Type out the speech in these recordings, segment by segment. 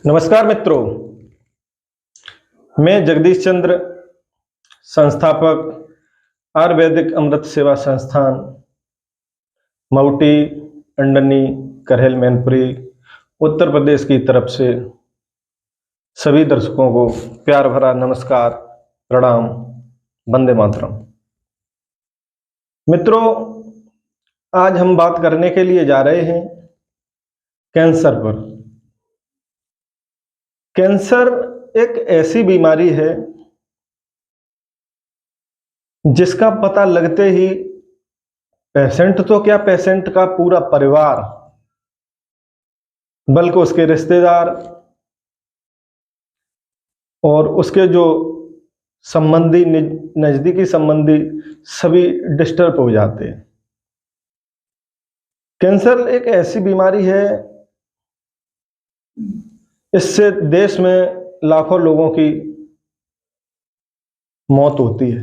नमस्कार मित्रों, मैं जगदीश चंद्र, संस्थापक आयुर्वेदिक अमृत सेवा संस्थान मऊटी, अंडनी, करहेल, मैनपुरी, उत्तर प्रदेश की तरफ से सभी दर्शकों को प्यार भरा नमस्कार, प्रणाम, वंदे मातरम। मित्रों, आज हम बात करने के लिए जा रहे हैं कैंसर पर। कैंसर एक ऐसी बीमारी है जिसका पता लगते ही पेशेंट तो क्या, पेशेंट का पूरा परिवार, बल्कि उसके रिश्तेदार और उसके जो संबंधी, नजदीकी संबंधी सभी डिस्टर्ब हो जाते हैं। कैंसर एक ऐसी बीमारी है, इससे देश में लाखों लोगों की मौत होती है।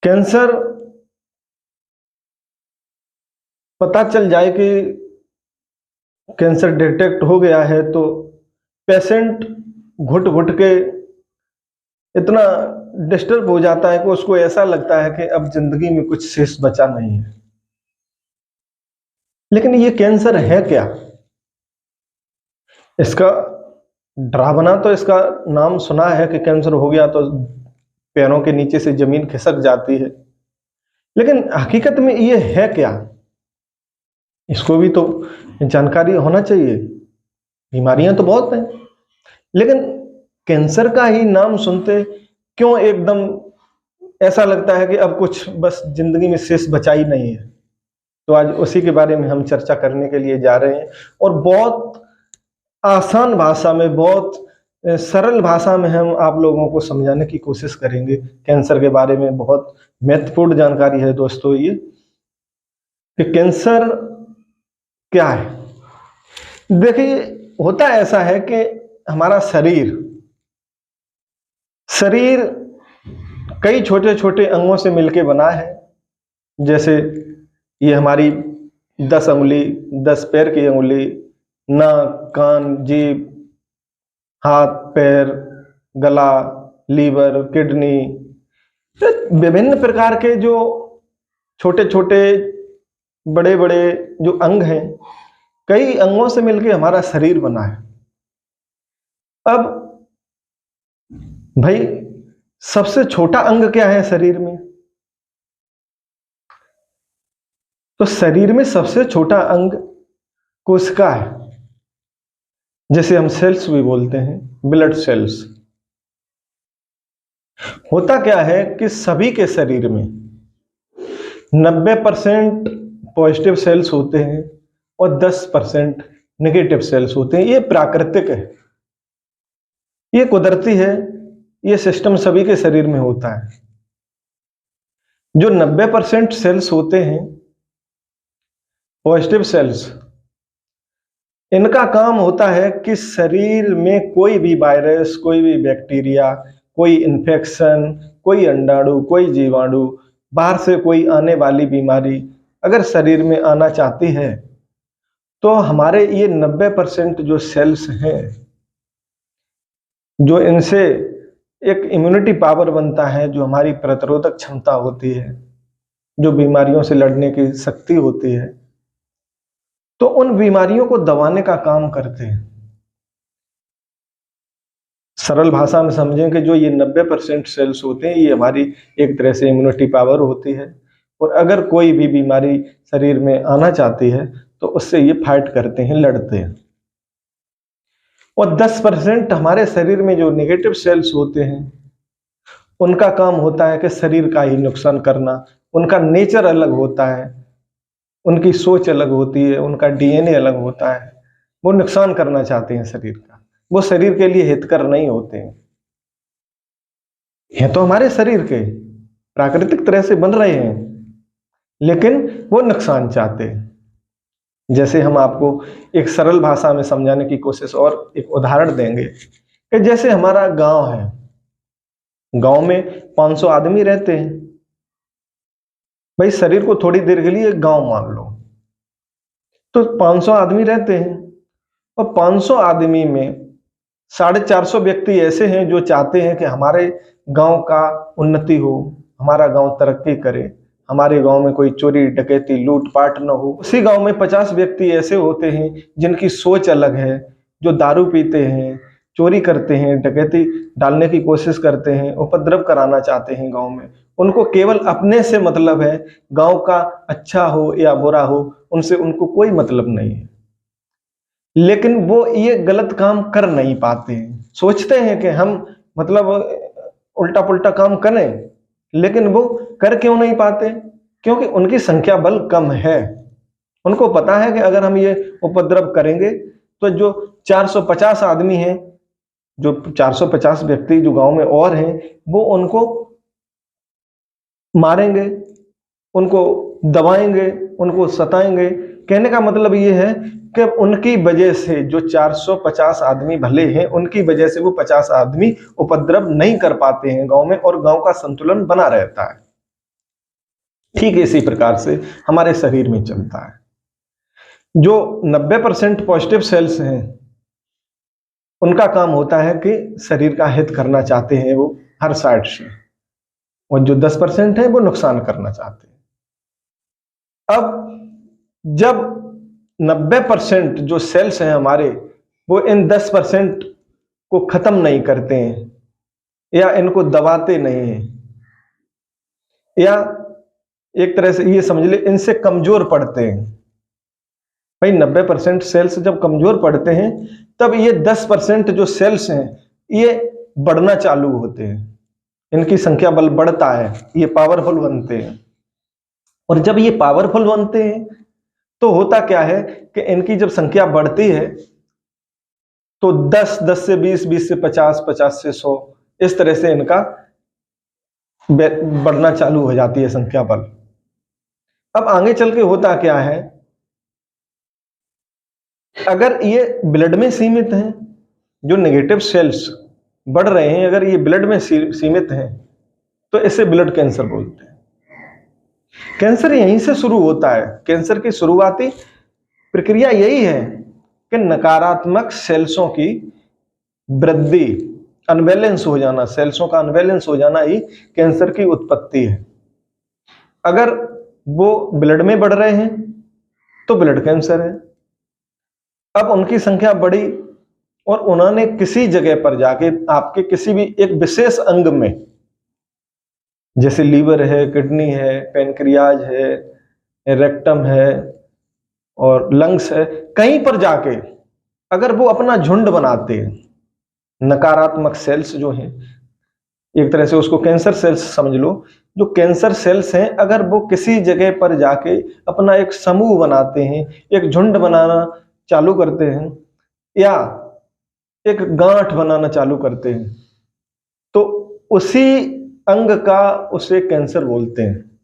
कैंसर पता चल जाए कि कैंसर डिटेक्ट हो गया है तो पेशेंट घुट घुट के इतना डिस्टर्ब हो जाता है कि उसको ऐसा लगता है कि अब जिंदगी में कुछ शेष बचा नहीं है। लेकिन ये कैंसर है क्या? इसका डरावना तो इसका नाम सुना है कि कैंसर हो गया तो पैरों के नीचे से जमीन खिसक जाती है, लेकिन हकीकत में ये है क्या, इसको भी तो जानकारी होना चाहिए। बीमारियां तो बहुत हैं, लेकिन कैंसर का ही नाम सुनते क्यों एकदम ऐसा लगता है कि अब कुछ बस जिंदगी में शेष बचा ही नहीं है। तो आज उसी के बारे में हम चर्चा करने के लिए जा रहे हैं और बहुत आसान भाषा में, बहुत सरल भाषा में हम आप लोगों को समझाने की कोशिश करेंगे। कैंसर के बारे में बहुत महत्वपूर्ण जानकारी है दोस्तों ये, कि कैंसर क्या है। देखिए, होता ऐसा है कि हमारा शरीर कई छोटे छोटे अंगों से मिलकर बना है। जैसे ये हमारी 10 अंगुली, 10 पैर की अंगुली, नाक, कान, जीभ, हाथ, पैर, गला, लीवर, किडनी, विभिन्न प्रकार के जो छोटे छोटे, बड़े बड़े जो अंग हैं, कई अंगों से मिलकर हमारा शरीर बना है। अब भाई, सबसे छोटा अंग क्या है शरीर में? तो शरीर में सबसे छोटा अंग कोशिका है, जैसे हम सेल्स भी बोलते हैं, ब्लड सेल्स। होता क्या है कि सभी के शरीर में 90% पॉजिटिव सेल्स होते हैं और 10% नेगेटिव सेल्स होते हैं। ये प्राकृतिक है, ये कुदरती है, ये सिस्टम सभी के शरीर में होता है। जो 90% सेल्स होते हैं, पॉजिटिव सेल्स, इनका काम होता है कि शरीर में कोई भी वायरस, कोई भी बैक्टीरिया, कोई इन्फेक्शन, कोई अंडाणु, कोई जीवाणु, बाहर से कोई आने वाली बीमारी अगर शरीर में आना चाहती है तो हमारे ये 90% जो सेल्स हैं, जो इनसे एक इम्यूनिटी पावर बनता है, जो हमारी प्रतिरोधक क्षमता होती है, जो बीमारियों से लड़ने की शक्ति होती है, तो उन बीमारियों को दबाने का काम करते हैं। सरल भाषा में समझें कि जो ये 90% सेल्स होते हैं, ये हमारी एक तरह से इम्यूनिटी पावर होती है, और अगर कोई भी बीमारी शरीर में आना चाहती है तो उससे ये फाइट करते हैं, लड़ते हैं। और 10% हमारे शरीर में जो नेगेटिव सेल्स होते हैं, उनका काम होता है कि शरीर का ही नुकसान करना। उनका नेचर अलग होता है, उनकी सोच अलग होती है, उनका डीएनए अलग होता है। वो नुकसान करना चाहते हैं शरीर का, वो शरीर के लिए हितकर नहीं होते हैं। ये तो हमारे शरीर के प्राकृतिक तरह से बन रहे हैं, लेकिन वो नुकसान चाहते हैं। जैसे हम आपको एक सरल भाषा में समझाने की कोशिश और एक उदाहरण देंगे कि जैसे हमारा गांव है, गांव में 500 आदमी रहते हैं। भाई, शरीर को थोड़ी देर के लिए गांव मान लो, तो 500 आदमी रहते हैं। और 500 आदमी में 450 व्यक्ति ऐसे हैं जो चाहते हैं कि हमारे गांव का उन्नति हो, हमारा गांव तरक्की करे, हमारे गांव में कोई चोरी डकैती लूटपाट न हो। उसी गांव में 50 व्यक्ति ऐसे होते हैं जिनकी सोच अलग है, जो दारू पीते हैं, चोरी करते हैं, डकैती डालने की कोशिश करते हैं, उपद्रव कराना चाहते हैं गांव में। उनको केवल अपने से मतलब है, गांव का अच्छा हो या बुरा हो उनसे उनको कोई मतलब नहीं है। लेकिन वो ये गलत काम कर नहीं पाते हैं, सोचते हैं कि हम मतलब उल्टा पुल्टा काम करें, लेकिन वो कर क्यों नहीं पाते? क्योंकि उनकी संख्या बल कम है। उनको पता है कि अगर हम ये उपद्रव करेंगे तो जो 450 आदमी हैं, जो 450 व्यक्ति जो गांव में और हैं, वो उनको मारेंगे, उनको दबाएंगे, उनको सताएंगे। कहने का मतलब ये है कि उनकी वजह से जो 450 आदमी भले हैं, उनकी वजह से वो 50 आदमी उपद्रव नहीं कर पाते हैं गांव में, और गांव का संतुलन बना रहता है। ठीक इसी प्रकार से हमारे शरीर में चलता है। जो 90% पॉजिटिव सेल्स हैं, उनका काम होता है कि शरीर का हित करना चाहते हैं वो हर साइड से, और जो 10% है वो नुकसान करना चाहते हैं। अब जब 90% जो सेल्स हैं हमारे, वो इन 10% को खत्म नहीं करते हैं या इनको दबाते नहीं हैं, या एक तरह से ये समझ ले इनसे कमजोर पड़ते हैं। भाई 90% सेल्स जब कमजोर पड़ते हैं, तब ये 10% जो सेल्स हैं ये बढ़ना चालू होते हैं, इनकी संख्या बल बढ़ता है, ये पावरफुल बनते हैं। और जब ये पावरफुल बनते हैं तो होता क्या है कि इनकी जब संख्या बढ़ती है तो 10 से 20, 20 से 50, 50 से 100, इस तरह से इनका बढ़ना चालू हो जाती है संख्या बल। अब आगे चल के होता क्या है, अगर ये ब्लड में सीमित हैं, जो नेगेटिव सेल्स बढ़ रहे हैं, अगर ये ब्लड में सीमित हैं, तो इसे ब्लड कैंसर बोलते हैं। कैंसर यहीं से शुरू होता है। कैंसर की शुरुआती प्रक्रिया यही है कि नकारात्मक सेल्सों की वृद्धि, अनबैलेंस हो जाना, सेल्सों का अनबैलेंस हो जाना ही कैंसर की उत्पत्ति है। अगर वो ब्लड में बढ़ रहे हैं तो ब्लड कैंसर है। अब उनकी संख्या बढ़ी और उन्होंने किसी जगह पर जाके आपके किसी भी एक विशेष अंग में, जैसे लीवर है, किडनी है, पैनक्रियाज है, रेक्टम है और लंग्स है, कहीं पर जाके अगर वो अपना झुंड बनाते हैं, नकारात्मक सेल्स जो हैं, एक तरह से उसको कैंसर सेल्स समझ लो, जो कैंसर सेल्स हैं, अगर वो किसी जगह पर जाके अपना एक समूह बनाते हैं, एक झुंड बनाना चालू करते हैं या एक गांठ बनाना चालू करते हैं, तो उसी अंग का उसे कैंसर बोलते हैं।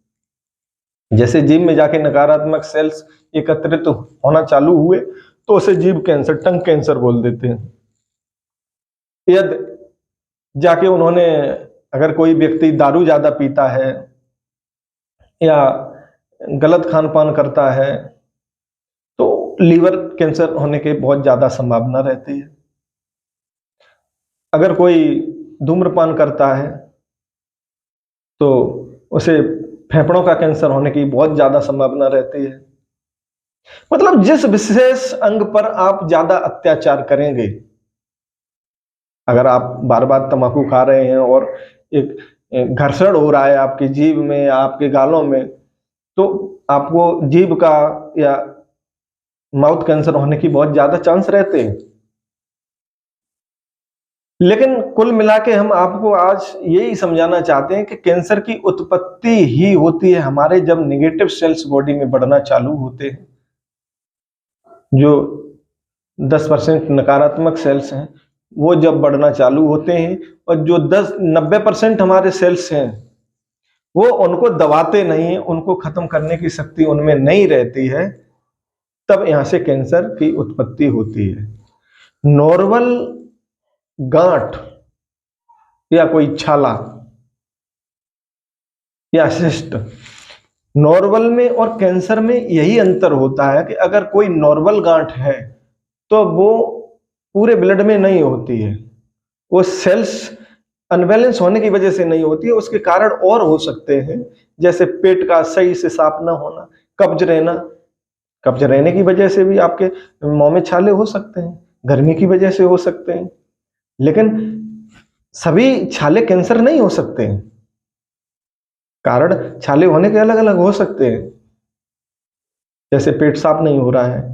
जैसे जीभ में जाके नकारात्मक सेल्स एकत्रित होना चालू हुए तो उसे जीभ कैंसर, टंग कैंसर बोल देते हैं। यदि जाके उन्होंने, अगर कोई व्यक्ति दारू ज्यादा पीता है या गलत खान पान करता है तो लीवर कैंसर होने की बहुत ज्यादा संभावना रहती है। अगर कोई धूम्रपान करता है तो उसे फेफड़ों का कैंसर होने की बहुत ज्यादा संभावना रहती है। मतलब जिस विशेष अंग पर आप ज्यादा अत्याचार करेंगे, अगर आप बार बार तंबाकू खा रहे हैं और एक घर्षण हो रहा है आपकी जीभ में, आपके गालों में, तो आपको जीभ का या माउथ कैंसर होने की बहुत ज्यादा चांस रहते हैं। लेकिन कुल मिला के हम आपको आज यही समझाना चाहते हैं कि कैंसर की उत्पत्ति ही होती है हमारे जब नेगेटिव सेल्स बॉडी में बढ़ना चालू होते हैं। जो 10% नकारात्मक सेल्स हैं वो जब बढ़ना चालू होते हैं, और जो 90% हमारे सेल्स हैं वो उनको दबाते नहीं हैं, उनको खत्म करने की शक्ति उनमें नहीं रहती है, तब यहां से कैंसर की उत्पत्ति होती है। नॉर्मल गांठ या कोई छाला या सिस्ट, नॉर्मल में और कैंसर में यही अंतर होता है कि अगर कोई नॉर्मल गांठ है तो वो पूरे ब्लड में नहीं होती है, वो सेल्स अनबैलेंस होने की वजह से नहीं होती है। उसके कारण और हो सकते हैं, जैसे पेट का सही से साफ ना होना, कब्ज रहना। कब्ज रहने की वजह से भी आपके मुंह में छाले हो सकते हैं, गर्मी की वजह से हो सकते हैं, लेकिन सभी छाले कैंसर नहीं हो सकते हैं। कारण छाले होने के अलग अलग हो सकते हैं, जैसे पेट साफ नहीं हो रहा है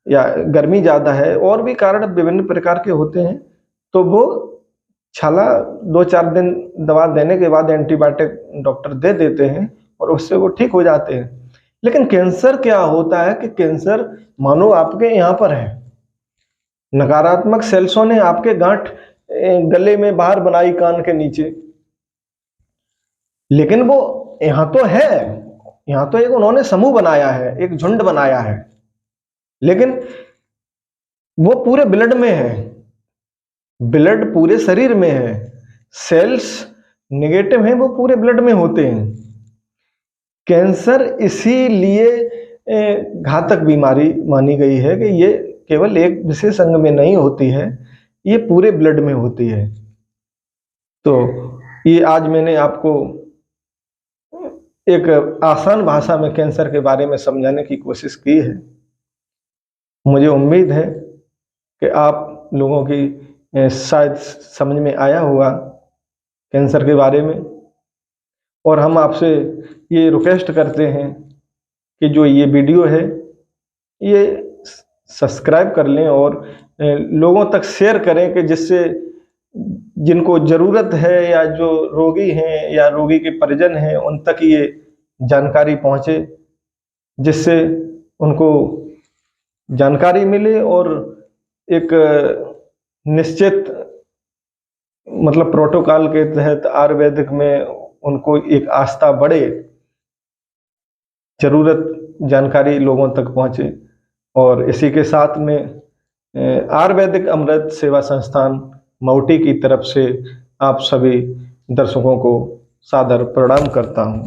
या गर्मी ज्यादा है, और भी कारण विभिन्न प्रकार के होते हैं। तो वो छाला 2-4 दिन दवा देने के बाद एंटीबायोटिक डॉक्टर दे देते हैं और उससे वो ठीक हो जाते हैं। लेकिन कैंसर क्या होता है कि कैंसर मानो आपके यहाँ पर है, नकारात्मक सेल्सों ने आपके गांठ गले में बाहर बनाई कान के नीचे, लेकिन वो यहाँ तो है, यहाँ तो एक उन्होंने समूह बनाया है, एक झुंड बनाया है, लेकिन वो पूरे ब्लड में है, ब्लड पूरे शरीर में है, सेल्स नेगेटिव हैं, वो पूरे ब्लड में होते हैं। कैंसर इसीलिए घातक बीमारी मानी गई है कि ये केवल एक विशेष अंग में नहीं होती है, ये पूरे ब्लड में होती है। तो ये आज मैंने आपको एक आसान भाषा में कैंसर के बारे में समझाने की कोशिश की है। मुझे उम्मीद है कि आप लोगों की शायद समझ में आया होगा कैंसर के बारे में, और हम आपसे ये रिक्वेस्ट करते हैं कि जो ये वीडियो है ये सब्सक्राइब कर लें और लोगों तक शेयर करें, कि जिससे जिनको ज़रूरत है या जो रोगी हैं या रोगी के परिजन हैं उन तक ये जानकारी पहुँचे, जिससे उनको जानकारी मिले और एक निश्चित मतलब प्रोटोकॉल के तहत आयुर्वेदिक में उनको एक आस्था बढ़े, जरूरत जानकारी लोगों तक पहुंचे। और इसी के साथ में आयुर्वेदिक अमृत सेवा संस्थान मऊटी की तरफ से आप सभी दर्शकों को सादर प्रणाम करता हूं।